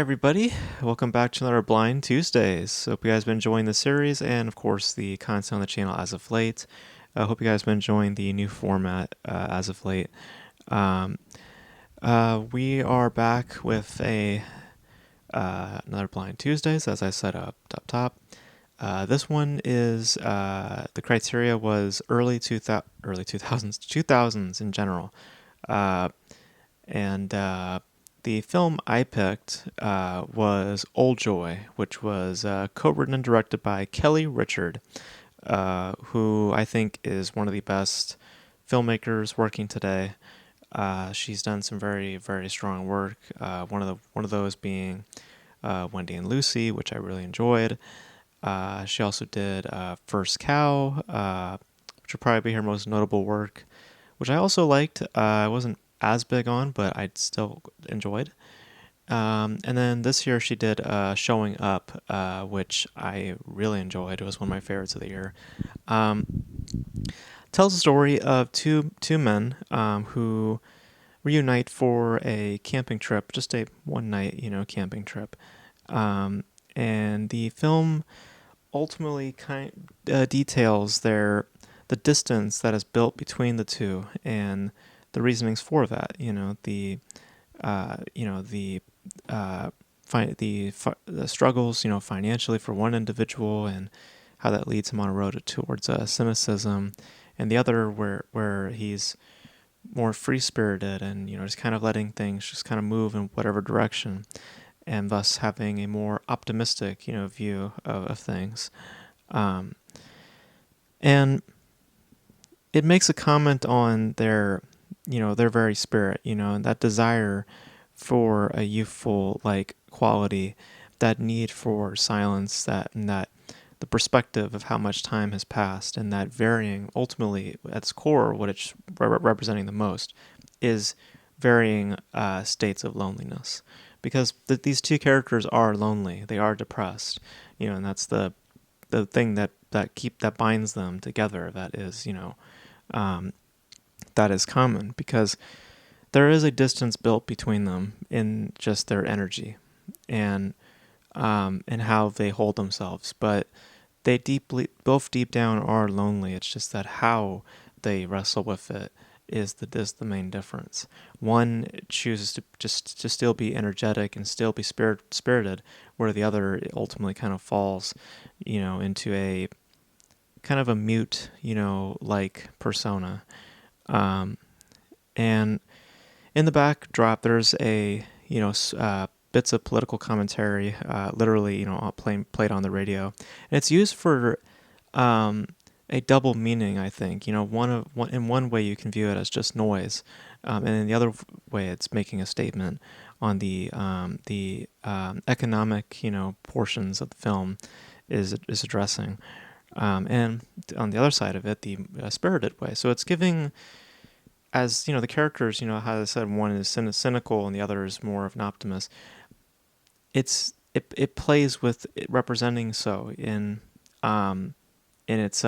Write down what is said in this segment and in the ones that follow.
everybody. Welcome back to another Blind Tuesdays. Hope you guys been enjoying the series and, of course, the content on the channel as of late. I hope you guys been enjoying the new format as of late. Um, we are back with another Blind Tuesdays, as I said up top. This one is the criteria was early 2000s in general, and the film I picked was Old Joy, which was co-written and directed by Kelly Reichardt, who I think is one of the best filmmakers working today. She's done some very, very strong work. One of those being Wendy and Lucy, which I really enjoyed. She also did First Cow, which would probably be her most notable work, which I also liked. I wasn't as big on, but I still enjoyed. And then this year she did Showing Up, which I really enjoyed. It was one of my favorites of the year. Tells the story of two men who reunite for a camping trip, just a one night, camping trip. And the film ultimately details the distance that is built between the two and the reasonings for that. The struggles, financially for one individual, and how that leads him on a road towards cynicism, and the other where he's more free spirited and just kind of letting things just kind of move in whatever direction, and thus having a more optimistic view of things. And it makes a comment on their very spirit, and that desire for a youthful quality, that need for silence, and that the perspective of how much time has passed, and that varying, ultimately at its core, what it's representing the most is varying states of loneliness, because these two characters are lonely, they are depressed, and that's the thing that binds them together, that is that is common, because there is a distance built between them in just their energy and how they hold themselves, but they both deep down are lonely. It's just that how they wrestle with it is the main difference. One chooses to still be energetic and still be spirited, where the other ultimately kind of falls, into a kind of a mute, persona. And in the backdrop, there's bits of political commentary, literally, played on the radio, and it's used for a double meaning. I think in one way you can view it as just noise, and in the other way it's making a statement on the economic portions of the film is addressing, and on the other side of it, the spirited way. So it's giving, as the characters, how I said, one is cynical and the other is more of an optimist. It plays with it representing so in its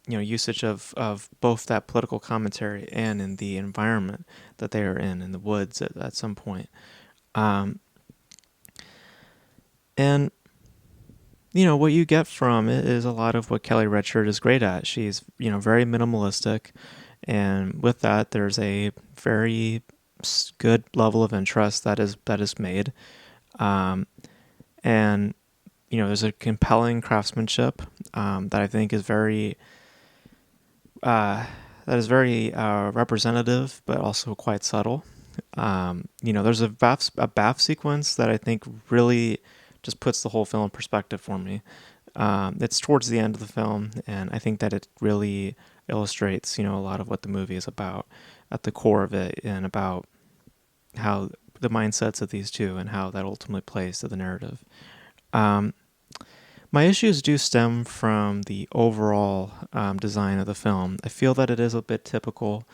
usage of both that political commentary and in the environment that they are in the woods at some point. And what you get from it is a lot of what Kelly Reichardt is great at. She's very minimalistic, and with that there's a very good level of interest that is made, and there's a compelling craftsmanship that I think is very representative, but also quite subtle. There's a bath sequence that I think really just puts the whole film in perspective for me. It's towards the end of the film, and I think that it really illustrates, a lot of what the movie is about at the core of it, and about how the mindsets of these two and how that ultimately plays to the narrative. My issues do stem from the overall design of the film. I feel that it is a bit typical,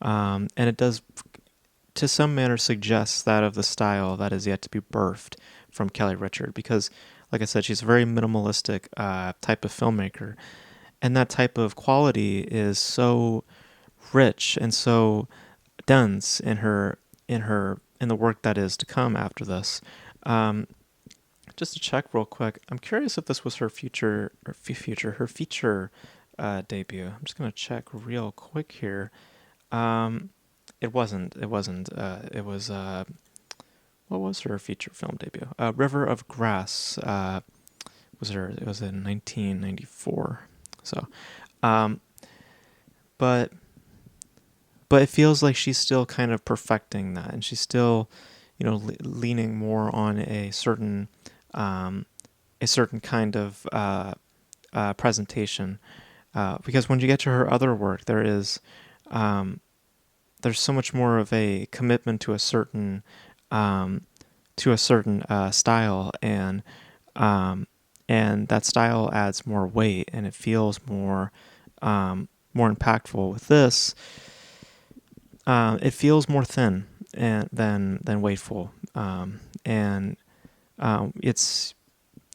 and it does, to some manner, suggest that of the style that is yet to be birthed from Kelly Reichardt, because, like I said, she's a very minimalistic type of filmmaker, and that type of quality is so rich and so dense in her in the work that is to come after this. Um, just to check real quick, I'm curious if this was her feature debut. I'm just gonna check real quick here. Um, it wasn't. It wasn't. It was. What was her feature film debut? River of Grass. Was her? It was in 1994. So, um, but it feels like she's still kind of perfecting that, and she's still, leaning more on a certain kind of presentation. Because when you get to her other work, um, there's so much more of a commitment to a certain style, and that style adds more weight, and it feels more impactful. With this, it feels more thin and than weightful, and it's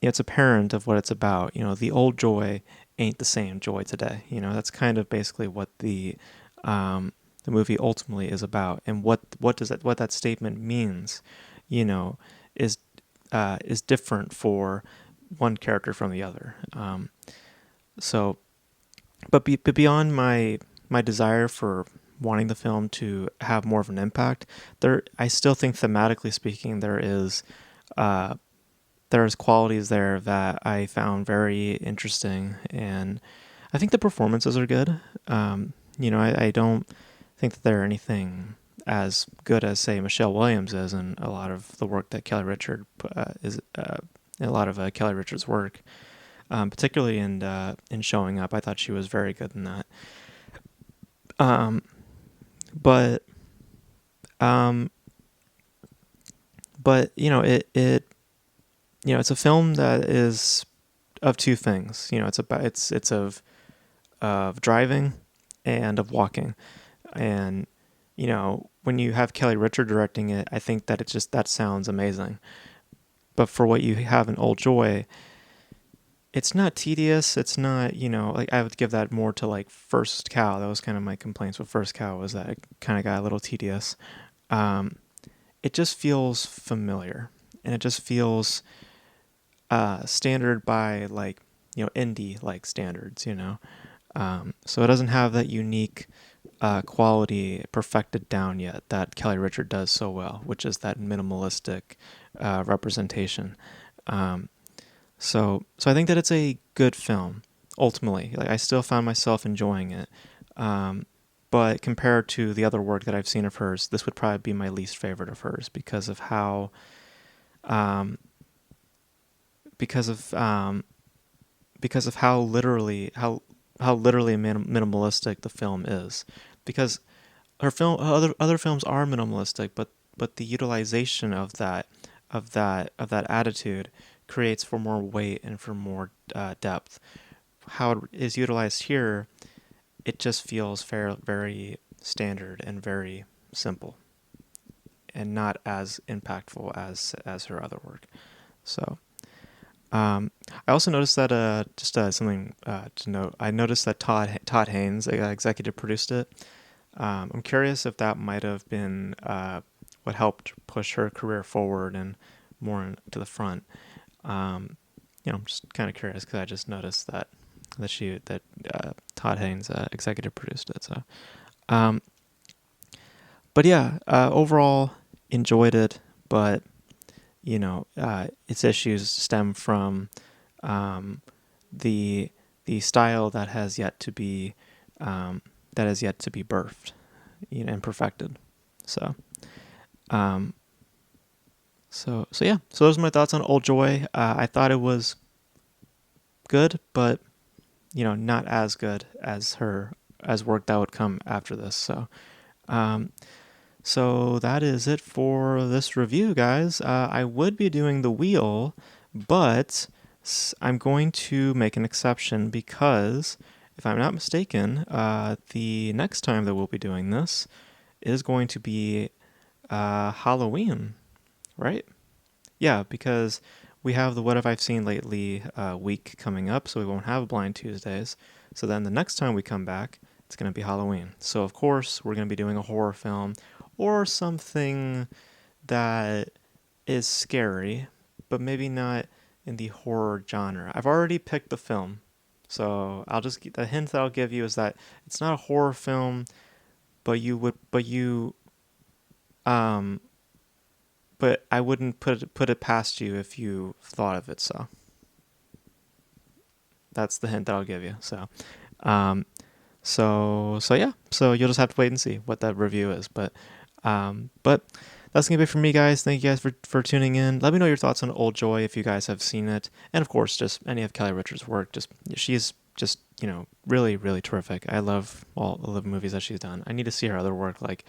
apparent of what it's about. The old joy ain't the same joy today. That's kind of basically what the movie ultimately is about, and what that statement means, is different for one character from the other. So, but beyond my desire for wanting the film to have more of an impact, I still think thematically speaking, there's qualities there that I found very interesting, and I think the performances are good. I don't think that they're anything as good as, say, Michelle Williams is in a lot of the work that Kelly Richard is in a lot of Kelly Richard's work, particularly in Showing Up. I thought she was very good in that. But it's a film that is of two things. It's of driving and of walking. And when you have Kelly Richard directing it, I think that that sounds amazing. But for what you have in Old Joy, it's not tedious. It's not, like, I would give that more to like First Cow. That was kind of my complaints with First Cow, was that it kind of got a little tedious. It just feels familiar, and it just feels standard by, like, indie like standards. So it doesn't have that unique quality perfected down yet that Kelly Richard does so well, which is that minimalistic representation. So I think that it's a good film ultimately. Like, I still found myself enjoying it, but compared to the other work that I've seen of hers, this would probably be my least favorite of hers because of how literally minimalistic the film is. Because other films are minimalistic, but the utilization of that attitude creates for more weight and for more depth. How it is utilized here, it just feels very standard and very simple, and not as impactful as her other work. So, I also noticed that just something to note. I noticed that Todd Haynes executive produced it. I'm curious if that might have been what helped push her career forward and more to the front. I'm just kind of curious because I just noticed that Todd Haynes executive produced it. So, but yeah, overall enjoyed it, but its issues stem from the style that has yet to be birthed, and perfected. So, so yeah. So those are my thoughts on Old Joy. I thought it was good, but not as good as work that would come after this. So, so that is it for this review, guys. I would be doing The Wheel, but I'm going to make an exception because, if I'm not mistaken, the next time that we'll be doing this is going to be Halloween, right? Yeah, because we have the What Have I Seen Lately week coming up, so we won't have Blind Tuesdays. So then the next time we come back, it's going to be Halloween. So, of course, we're going to be doing a horror film or something that is scary, but maybe not in the horror genre. I've already picked the film, so the hint that I'll give you is that it's not a horror film, um, but I wouldn't put it past you if you thought of it. So that's the hint that I'll give you. Um, so yeah. So you'll just have to wait and see what that review is. But that's gonna be it for me, guys. Thank you guys for tuning in. Let me know your thoughts on Old Joy if you guys have seen it, and of course, just any of Kelly Richards' work. She's just really really terrific. I love all the movies that she's done. I need to see her other work like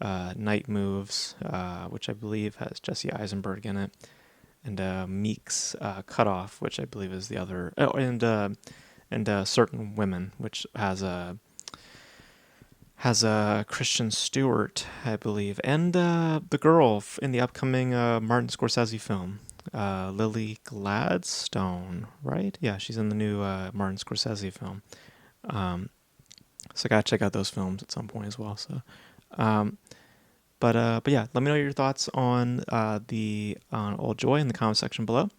Night Moves, which I believe has Jesse Eisenberg in it, and Meek's Cutoff, which I believe is the other. Oh, and Certain Women, which has Christian Stewart, I believe, and the girl in the upcoming Martin Scorsese film, Lily Gladstone, right? Yeah, she's in the new Martin Scorsese film. So I gotta check out those films at some point as well. So, um, but yeah, let me know your thoughts on the on Old Joy in the comment section below.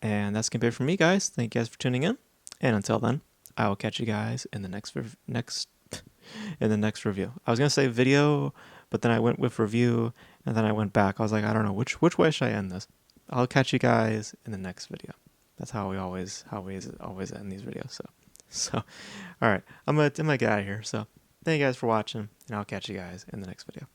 And that's gonna be it for me, guys. Thank you guys for tuning in. And until then, I will catch you guys in the next in the next review. I was gonna say video, but then I went with review, and then I went back. I was like, I don't know which way should I end this. I'll catch you guys in the next video. That's how we always end these videos. So all right, I'm gonna get out of here. So thank you guys for watching, and I'll catch you guys in the next video.